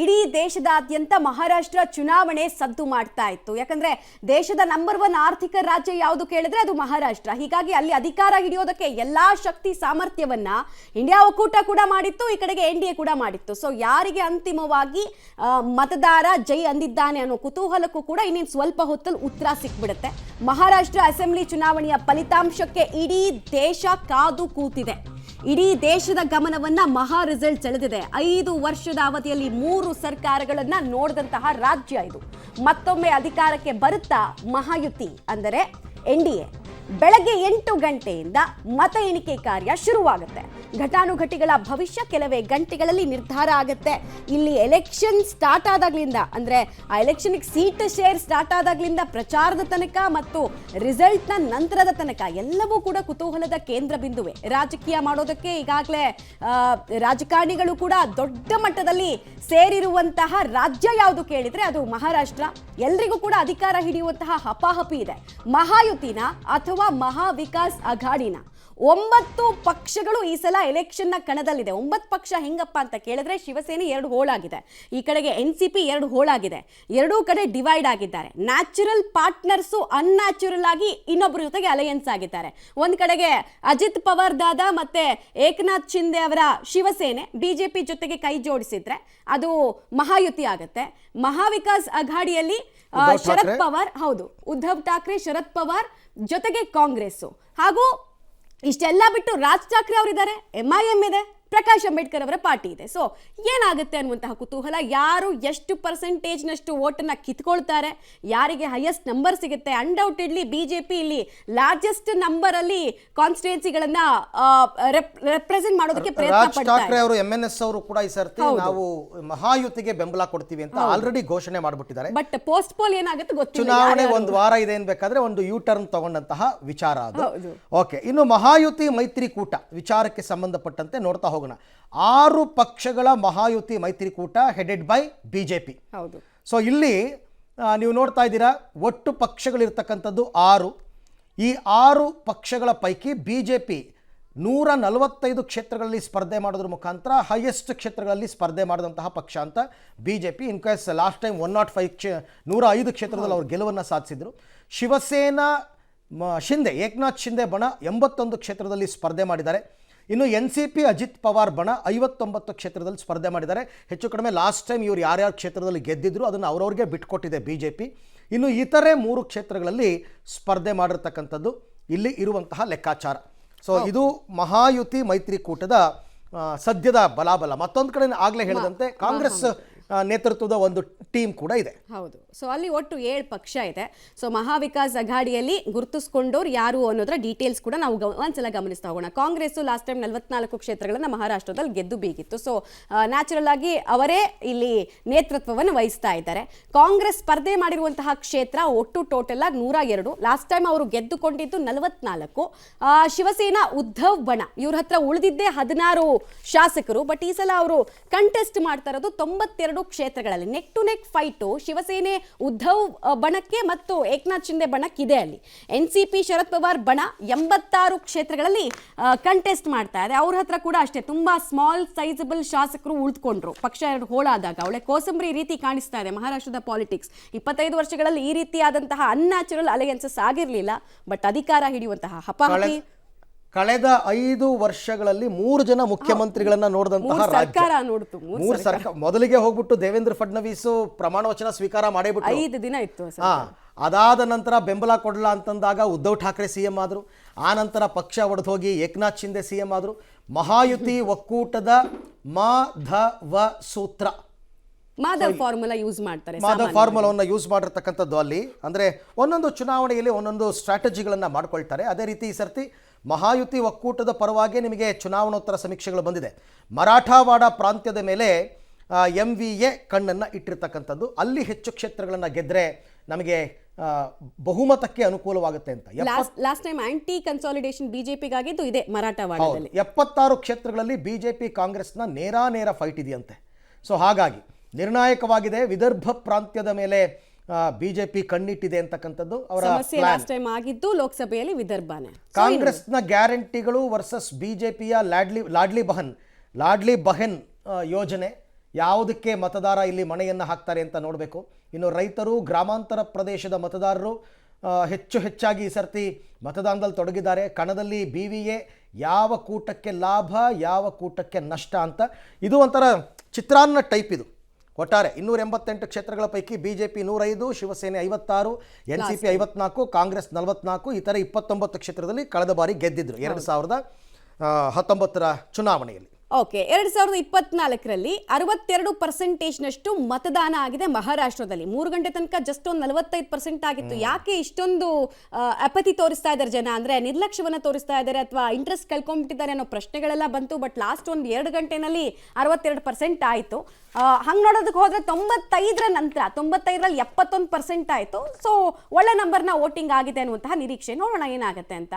ಇಡೀ ದೇಶದಾದ್ಯಂತ ಮಹಾರಾಷ್ಟ್ರ ಚುನಾವಣೆ ಸದ್ದು ಮಾಡ್ತಾ ಇತ್ತು. ಯಾಕಂದ್ರೆ ದೇಶದ ನಂಬರ್ 1 ಆರ್ಥಿಕ ರಾಜ್ಯ ಯಾವುದು ಕೇಳಿದ್ರೆ ಅದು ಮಹಾರಾಷ್ಟ್ರ. ಹೀಗಾಗಿ ಅಲ್ಲಿ ಅಧಿಕಾರ ಹಿಡಿಯೋದಕ್ಕೆ ಎಲ್ಲಾ ಶಕ್ತಿ ಸಾಮರ್ಥ್ಯವನ್ನ ಇಂಡಿಯಾ ಒಕ್ಕೂಟ ಕೂಡ ಮಾಡಿತ್ತು, ಈ ಕಡೆಗೆ NDA ಕೂಡ ಮಾಡಿತ್ತು. ಸೊ ಯಾರಿಗೆ ಅಂತಿಮವಾಗಿ ಮತದಾರ ಜೈ ಅಂದಿದ್ದಾನೆ ಅನ್ನೋ ಕುತೂಹಲಕ್ಕೂ ಕೂಡ ಇನ್ನೇನು ಸ್ವಲ್ಪ ಹೊತ್ತಲ್ಲಿ ಉತ್ತರ ಸಿಕ್ಬಿಡುತ್ತೆ. ಮಹಾರಾಷ್ಟ್ರ ಅಸೆಂಬ್ಲಿ ಚುನಾವಣೆಯ ಫಲಿತಾಂಶಕ್ಕೆ ಇಡೀ ದೇಶ ಕಾದು ಕೂತಿದೆ. ಇಡೀ ದೇಶದ ಗಮನವನ್ನ ಮಹಾ ರಿಸಲ್ಟ್ ಸೆಳೆದಿದೆ. 5 ವರ್ಷದ ಅವಧಿಯಲ್ಲಿ 3 ಸರ್ಕಾರಗಳನ್ನ ನೋಡಿದಂತಹ ರಾಜ್ಯ ಇದು. ಮತ್ತೊಮ್ಮೆ ಅಧಿಕಾರಕ್ಕೆ ಬರುತ್ತಾ ಮಹಾಯುತಿ ಅಂದರೆ NDA. ಬೆಳಗ್ಗೆ 8 ಗಂಟೆಯಿಂದ ಮತ ಎಣಿಕೆ ಕಾರ್ಯ ಶುರುವಾಗುತ್ತೆ. ಘಟಾನುಘಟಿಗಳ ಭವಿಷ್ಯ ಕೆಲವೇ ಗಂಟೆಗಳಲ್ಲಿ ನಿರ್ಧಾರ ಆಗುತ್ತೆ. ಇಲ್ಲಿ ಎಲೆಕ್ಷನ್ ಸ್ಟಾರ್ಟ್ ಆದಾಗ್ಲಿಂದ ಅಂದ್ರೆ ಆ ಎಲೆಕ್ಷನ್ಗೆ ಸೀಟ್ ಶೇರ್ ಸ್ಟಾರ್ಟ್ ಆದಾಗ್ಲಿಂದ ಪ್ರಚಾರದ ತನಕ ಮತ್ತು ರಿಸಲ್ಟ್ನ ನಂತರದ ತನಕ ಎಲ್ಲವೂ ಕೂಡ ಕುತೂಹಲದ ಕೇಂದ್ರ ಬಿಂದುವೆ. ರಾಜಕೀಯ ಮಾಡೋದಕ್ಕೆ ಈಗಾಗಲೇ ರಾಜಕಾರಣಿಗಳು ಕೂಡ ದೊಡ್ಡ ಮಟ್ಟದಲ್ಲಿ ಸೇರಿರುವಂತಹ ರಾಜ್ಯ ಯಾವುದು ಕೇಳಿದ್ರೆ ಅದು ಮಹಾರಾಷ್ಟ್ರ. ಎಲ್ರಿಗೂ ಕೂಡ ಅಧಿಕಾರ ಹಿಡಿಯುವಂತಹ ಹಪಾಹಪಿ ಇದೆ. ಮಹಾಯುತಿನ ಅಥವಾ ಮಹಾ ವಿಕಾಸ್ ಅಘಾಡಿನ 9 ಪಕ್ಷಗಳು ಈ ಸಲ ಎಲೆಕ್ಷನ್ ನ ಕಣದಲ್ಲಿದೆ. 9 ಪಕ್ಷ ಹೆಂಗಪ್ಪ ಅಂತ ಕೇಳಿದ್ರೆ ಶಿವಸೇನೆ 2 ಹೋಳಾಗಿದೆ, ಈ ಕಡೆಗೆ NCP 2 ಹೋಳಾಗಿದೆ. ಎರಡೂ ಕಡೆ ಡಿವೈಡ್ ಆಗಿದ್ದಾರೆ. ನ್ಯಾಚುರಲ್ ಪಾರ್ಟ್ನರ್ಸು ಅನ್ಯಾಚುರಲ್ ಆಗಿ ಇನ್ನೊಬ್ಬರ ಜೊತೆಗೆ ಅಲಯನ್ಸ್ ಆಗಿದ್ದಾರೆ. ಒಂದ್ ಕಡೆಗೆ ಅಜಿತ್ ಪವಾರ್ ದಾದಾ ಮತ್ತೆ ಏಕನಾಥ್ ಶಿಂದೆ ಅವರ ಶಿವಸೇನೆ ಬಿಜೆಪಿ ಜೊತೆಗೆ ಕೈ ಜೋಡಿಸಿದ್ರೆ ಅದು ಮಹಾಯುತಿ ಆಗುತ್ತೆ. ಮಹಾವಿಕಾಸ್ ಅಘಾಡಿಯಲ್ಲಿ ಶರದ್ ಪವಾರ್, ಹೌದು, ಉದ್ಧವ್ ಠಾಕ್ರೆ, ಶರದ್ ಪವಾರ್ ಜೊತೆಗೆ ಕಾಂಗ್ರೆಸ್, ಹಾಗೂ ಇಷ್ಟೆಲ್ಲ ಬಿಟ್ಟು ರಾಜ್ ಠಾಕ್ರೆ ಅವರಿದ್ದಾರೆ, MIM ಇದೆ, ಪ್ರಕಾಶ್ ಅಂಬೇಡ್ಕರ್ ಅವರ ಪಾರ್ಟಿ ಇದೆ. ಸೊ ಏನಾಗುತ್ತೆ ಅನ್ನುವಂತಹ ಕುತೂಹಲ. ಯಾರು ಎಷ್ಟು ಪರ್ಸೆಂಟೇಜ್ನಷ್ಟು ವೋಟನ್ನು ಕಿತ್ಕೊಳ್ತಾರೆ, ಯಾರಿಗೆ ಹೈಯೆಸ್ಟ್ ನಂಬರ್ ಸಿಗುತ್ತೆ. ಅನ್ಡೌಟೆಡ್ಲಿ ಬಿಜೆಪಿ ಇಲ್ಲಿ ಲಾರ್ಜೆಸ್ಟ್ ನಂಬರ್ ಅಲ್ಲಿ ಕಾನ್ಸ್ಟಿಟ್ಯೂನ್ಸಿಗಳನ್ನ ರೆಪ್ರೆಸೆಂಟ್ ಮಾಡೋದಕ್ಕೆ ಪ್ರಯತ್ನ ಪಡ್ತಾರೆ. ಅವರು MNS ಅವರು ಕೂಡ ಈ ಸರ್ತಿ ನಾವು ಮಹಾಯುತಿಗೆ ಬೆಂಬಲ ಕೊಡ್ತೀವಿ ಅಂತ ಆಲ್ರೆಡಿ ಘೋಷಣೆ ಮಾಡಿಬಿಟ್ಟಿದ್ದಾರೆ. ಬಟ್ ಪೋಸ್ಟ್ ಪೋಲ್ ಏನಾಗುತ್ತೆ ಗೊತ್ತಿಲ್ಲ. ಚುನಾವಣೆ ಒಂದು ವಾರ ಇದೆ ಅನ್ಬೇಕಾದ್ರೆ ಒಂದು ಯೂ ಟರ್ನ್ ತಗೊಂಡಂತಹ ವಿಚಾರ ಅದು. ಓಕೆ, ಇನ್ನು ಮಹಾಯುತಿ ಮೈತ್ರಿಕೂಟ ವಿಚಾರಕ್ಕೆ ಸಂಬಂಧಪಟ್ಟಂತೆ ನೋಡ್ತಾ ಹೋಗೋಣ. 6 ಪಕ್ಷಗಳ ಮಹಾಯುತಿ ಮೈತ್ರಿಕೂಟ ಹೆಡೆಡ್ ಬೈ ಬಿಜೆಪಿ. ಸೊ ಇಲ್ಲಿ ನೀವು ನೋಡ್ತಾ ಇದ್ದೀರಾ, ಒಟ್ಟು ಪಕ್ಷಗಳಿರ್ತಕ್ಕಂಥದ್ದು 6. ಈ 6 ಪಕ್ಷಗಳ ಪೈಕಿ ಬಿಜೆಪಿ 145 ಕ್ಷೇತ್ರಗಳಲ್ಲಿ ಸ್ಪರ್ಧೆ ಮಾಡೋದ್ರ ಮುಖಾಂತರ ಹೈಯೆಸ್ಟ್ ಕ್ಷೇತ್ರಗಳಲ್ಲಿ ಸ್ಪರ್ಧೆ ಮಾಡಿದಂತಹ ಪಕ್ಷ ಅಂತ BJP. In case last time 105 ಕ್ಷೇತ್ರದಲ್ಲಿ ಅವರು ಗೆಲುವನ್ನು ಸಾಧಿಸಿದ್ರು. ಶಿವಸೇನಾ ಶಿಂದೆ, ಏಕನಾಥ್ ಶಿಂದೆ ಬಣ 81 ಕ್ಷೇತ್ರದಲ್ಲಿ ಸ್ಪರ್ಧೆ ಮಾಡಿದ್ದಾರೆ. ಇನ್ನು NCP ಅಜಿತ್ ಪವಾರ್ ಬಣ 59 ಕ್ಷೇತ್ರದಲ್ಲಿ ಸ್ಪರ್ಧೆ ಮಾಡಿದ್ದಾರೆ. ಹೆಚ್ಚು ಕಡಿಮೆ ಲಾಸ್ಟ್ ಟೈಮ್ ಇವರು ಯಾರ್ಯಾರು ಕ್ಷೇತ್ರದಲ್ಲಿ ಗೆದ್ದಿದ್ರು ಅದನ್ನು ಅವ್ರವ್ರಿಗೆ ಬಿಟ್ಕೊಟ್ಟಿದೆ ಬಿಜೆಪಿ. ಇನ್ನು ಇತರೆ 3 ಕ್ಷೇತ್ರಗಳಲ್ಲಿ ಸ್ಪರ್ಧೆ ಮಾಡಿರ್ತಕ್ಕಂಥದ್ದು ಇಲ್ಲಿ ಇರುವಂತಹ ಲೆಕ್ಕಾಚಾರ. ಸೊ ಇದು ಮಹಾಯುತಿ ಮೈತ್ರಿಕೂಟದ ಸದ್ಯದ ಬಲಾಬಲ. ಮತ್ತೊಂದು ಕಡೆ ಆಗಲೇ ಹೇಳಿದಂತೆ ಕಾಂಗ್ರೆಸ್ ನೇತೃತ್ವದ ಒಂದು ಟೀಮ್ ಕೂಡ ಇದೆ. ಹೌದು. ಸೊ ಅಲ್ಲಿ ಒಟ್ಟು 7 ಪಕ್ಷ ಇದೆ. ಸೊ ಮಹಾವಿಕಾಸ್ ಅಘಾಡಿಯಲ್ಲಿ ಗುರುತಿಸ್ಕೊಂಡವ್ರು ಯಾರು ಅನ್ನೋದ್ರ ಡೀಟೇಲ್ಸ್ ಕೂಡ ನಾವು ಒಂದ್ಸಲ ಗಮನಿಸ್ತಾ ಹೋಗೋಣ. ಕಾಂಗ್ರೆಸ್ ಲಾಸ್ಟ್ ಟೈಮ್ 44 ಕ್ಷೇತ್ರಗಳನ್ನ ಮಹಾರಾಷ್ಟ್ರದಲ್ಲಿ ಗೆದ್ದು ಬೀಗಿತ್ತು. ಸೊ ನ್ಯಾಚುರಲ್ ಆಗಿ ಅವರೇ ಇಲ್ಲಿ ನೇತೃತ್ವವನ್ನು ವಹಿಸ್ತಾ ಇದ್ದಾರೆ. ಕಾಂಗ್ರೆಸ್ ಸ್ಪರ್ಧೆ ಮಾಡಿರುವಂತಹ ಕ್ಷೇತ್ರ ಒಟ್ಟು ಟೋಟಲ್ ಆಗಿ 102. ಲಾಸ್ಟ್ ಟೈಮ್ ಅವರು ಗೆದ್ದುಕೊಂಡಿದ್ದು 44. ಶಿವಸೇನಾ ಉದ್ಧವ್ ಬಣ ಇವ್ರ ಹತ್ರ ಉಳಿದಿದ್ದೇ 16 ಶಾಸಕರು. ಬಟ್ ಈ ಸಲ ಅವರು ಕಂಟೆಸ್ಟ್ ಮಾಡ್ತಾ ಇರೋದು 92 ಕ್ಷೇತ್ರಗಳಲ್ಲಿ. Neck to neck fight Shiv Sena Uddhav ಬಣಕ್ಕೆ ಮತ್ತು ಏಕನಾಥ್ ಶಿಂದೆ ಬಣಕ್ಕಿದೆ. ಅಲ್ಲಿ NCP ಶರದ್ ಪವಾರ್ ಬಣ 86 ಕ್ಷೇತ್ರಗಳಲ್ಲಿ ಕಂಟೆಸ್ಟ್ ಮಾಡ್ತಾ ಇದೆ. ಅವ್ರ ಹತ್ರ ಕೂಡ ಅಷ್ಟೇ ತುಂಬಾ ಸ್ಮಾಲ್ ಸೈಜಬಲ್ ಶಾಸಕರು ಉಳಿದುಕೊಂಡ್ರು. ಪಕ್ಷ 2 ಹೋಳಾದಾಗ ಒಳ್ಳೆ ಕೋಸಂಬರಿ ರೀತಿ ಕಾಣಿಸ್ತಾ ಇದೆ ಮಹಾರಾಷ್ಟ್ರದ ಪಾಲಿಟಿಕ್ಸ್. 25 ವರ್ಷಗಳಲ್ಲಿ ಈ ರೀತಿಯಾದಂತಹ ಅನ್ಯಾಚುರಲ್ ಅಲಯನ್ಸಸ್ ಆಗಿರಲಿಲ್ಲ. ಬಟ್ ಅಧಿಕಾರ ಹಿಡಿಯುವಂತಹ ಹಪಾಹಪಿ ಕಳೆದ 5 ವರ್ಷಗಳಲ್ಲಿ 3 ಜನ ಮುಖ್ಯಮಂತ್ರಿಗಳನ್ನ ನೋಡಿದಂತಹ ಸರ್ಕಾರ ನೋಡ್ತು. ಮೊದಲಿಗೆ ಹೋಗ್ಬಿಟ್ಟು ದೇವೇಂದ್ರ ಫಡ್ನವೀಸ್ ಪ್ರಮಾಣ ವಚನ ಸ್ವೀಕಾರ ಮಾಡೇಬಿಟ್ಟು 5 ದಿನ ಇತ್ತು. ಅದಾದ ನಂತರ ಬೆಂಬಲ ಕೊಡಲ್ಲ ಅಂತಂದಾಗ ಉದ್ಧವ್ ಠಾಕ್ರೆ CM ಆದ್ರು. ಆ ನಂತರ ಪಕ್ಷ ಒಡೆದು ಹೋಗಿ ಏಕನಾಥ್ ಶಿಂದೆ CM ಆದ್ರು. ಮಹಾಯುತಿ ಒಕ್ಕೂಟದ ಮಾಧವ ಸೂತ್ರ, ಮಾಧವ್ ಫಾರ್ಮುಲಾ ಯೂಸ್ ಮಾಡ್ತಾರೆ. ಮಾಧವ್ ಫಾರ್ಮುಲಾವನ್ನು ಯೂಸ್ ಮಾಡಿರ್ತಕ್ಕಂಥದ್ದು ಅಲ್ಲಿ ಅಂದರೆ ಒಂದೊಂದು ಚುನಾವಣೆಯಲ್ಲಿ ಒಂದೊಂದು ಸ್ಟ್ರಾಟಜಿಗಳನ್ನು ಮಾಡ್ಕೊಳ್ತಾರೆ. ಅದೇ ರೀತಿ ಈ ಸರ್ತಿ ಮಹಾಯುತಿ ಒಕ್ಕೂಟದ ಪರವಾಗಿ ನಿಮಗೆ ಚುನಾವಣೋತ್ತರ ಸಮೀಕ್ಷೆಗಳು ಬಂದಿದೆ. ಮರಾಠವಾಡ ಪ್ರಾಂತ್ಯದ ಮೇಲೆ MVA ಕಣ್ಣನ್ನು ಇಟ್ಟಿರ್ತಕ್ಕಂಥದ್ದು. ಅಲ್ಲಿ ಹೆಚ್ಚು ಕ್ಷೇತ್ರಗಳನ್ನು ಗೆದ್ದರೆ ನಮಗೆ ಬಹುಮತಕ್ಕೆ ಅನುಕೂಲವಾಗುತ್ತೆ ಅಂತ. ಲಾಸ್ಟ್ ಟೈಮ್ ಆಂಟಿ ಕನ್ಸಾಲಿಡೇಷನ್ ಬಿಜೆಪಿಗಾಗಿದ್ದು ಇದೆ ಮರಾಠವಾಡದಲ್ಲಿ. 76 ಕ್ಷೇತ್ರಗಳಲ್ಲಿ ಬಿಜೆಪಿ ಕಾಂಗ್ರೆಸ್ನ ನೇರ ಫೈಟ್ ಇದೆಯಂತೆ. ಸೊ ಹಾಗಾಗಿ ನಿರ್ಣಾಯಕವಾಗಿದೆ. ವಿದರ್ಭ ಪ್ರಾಂತ್ಯದ ಮೇಲೆ ಬಿಜೆಪಿ ಕಣ್ಣಿಟ್ಟಿದೆ ಅಂತಕ್ಕಂಥದ್ದು ಅವರ ಲಾಸ್ಟ್ ಟೈಮ್ ಆಗಿದ್ದು ಲೋಕಸಭೆಯಲ್ಲಿ ವಿದರ್ಭನೇ. ಕಾಂಗ್ರೆಸ್ನ ಗ್ಯಾರಂಟಿಗಳು ವರ್ಸಸ್ ಬಿಜೆಪಿಯ ಲಾಡ್ಲಿ ಬಹನ್ ಯೋಜನೆ ಯಾವುದಕ್ಕೆ ಮತದಾರ ಇಲ್ಲಿ ಮಣೆಯನ್ನು ಹಾಕ್ತಾರೆ ಅಂತ ನೋಡಬೇಕು. ಇನ್ನು ರೈತರು, ಗ್ರಾಮಾಂತರ ಪ್ರದೇಶದ ಮತದಾರರು ಹೆಚ್ಚಾಗಿ ಈ ಸರ್ತಿ ಮತದಾನದಲ್ಲಿ ತೊಡಗಿದ್ದಾರೆ. ಕಣದಲ್ಲಿ BVA ಯಾವ ಕೂಟಕ್ಕೆ ಲಾಭ, ಯಾವ ಕೂಟಕ್ಕೆ ನಷ್ಟ ಅಂತ ಇದು ಒಂಥರ ಚಿತ್ರಾನ್ನ ಟೈಪ್. ಇದು ಒಟ್ಟಾರೆ 288 ಕ್ಷೇತ್ರಗಳ ಪೈಕಿ BJP 105, ಶಿವಸೇನೆ 56, NCP 54, ಕಾಂಗ್ರೆಸ್ 44, ಈ ಥರ 29 ಕ್ಷೇತ್ರದಲ್ಲಿ ಕಳೆದ ಬಾರಿ ಗೆದ್ದಿದ್ರು 2019 ಚುನಾವಣೆಯಲ್ಲಿ. ಓಕೆ, 2024ರಲ್ಲಿ 62% ಮತದಾನ ಆಗಿದೆ ಮಹಾರಾಷ್ಟ್ರದಲ್ಲಿ. 3 ಗಂಟೆ ತನಕ ಜಸ್ಟ್ ಒಂದು 45% ಆಗಿತ್ತು. ಯಾಕೆ ಇಷ್ಟೊಂದು ಅಪತಿ ತೋರಿಸ್ತಾ ಇದ್ದಾರೆ ಜನ? ಅಂದ್ರೆ ನಿರ್ಲಕ್ಷ್ಯವನ್ನ ತೋರಿಸ್ತಾ ಇದ್ದಾರೆ ಅಥವಾ ಇಂಟ್ರೆಸ್ಟ್ ಕಳ್ಕೊಂಡ್ಬಿಟ್ಟಿದ್ದಾರೆ ಅನ್ನೋ ಪ್ರಶ್ನೆಗಳೆಲ್ಲ ಬಂತು. ಬಟ್ ಲಾಸ್ಟ್ ಒಂದು 2 ಗಂಟೆನಲ್ಲಿ 62% ಆಯಿತು. ಹಂಗೆ ನೋಡೋದಕ್ಕೆ ಹೋದ್ರೆ 95ರ ನಂತರ 95ರಲ್ಲಿ 71% ಆಯಿತು. ಸೊ ಒಳ್ಳೆ ನಂಬರ್ನ ವೋಟಿಂಗ್ ಆಗಿದೆ ಅನ್ನುವಂತಹ ನಿರೀಕ್ಷೆ. ನೋಡೋಣ ಏನಾಗುತ್ತೆ ಅಂತ.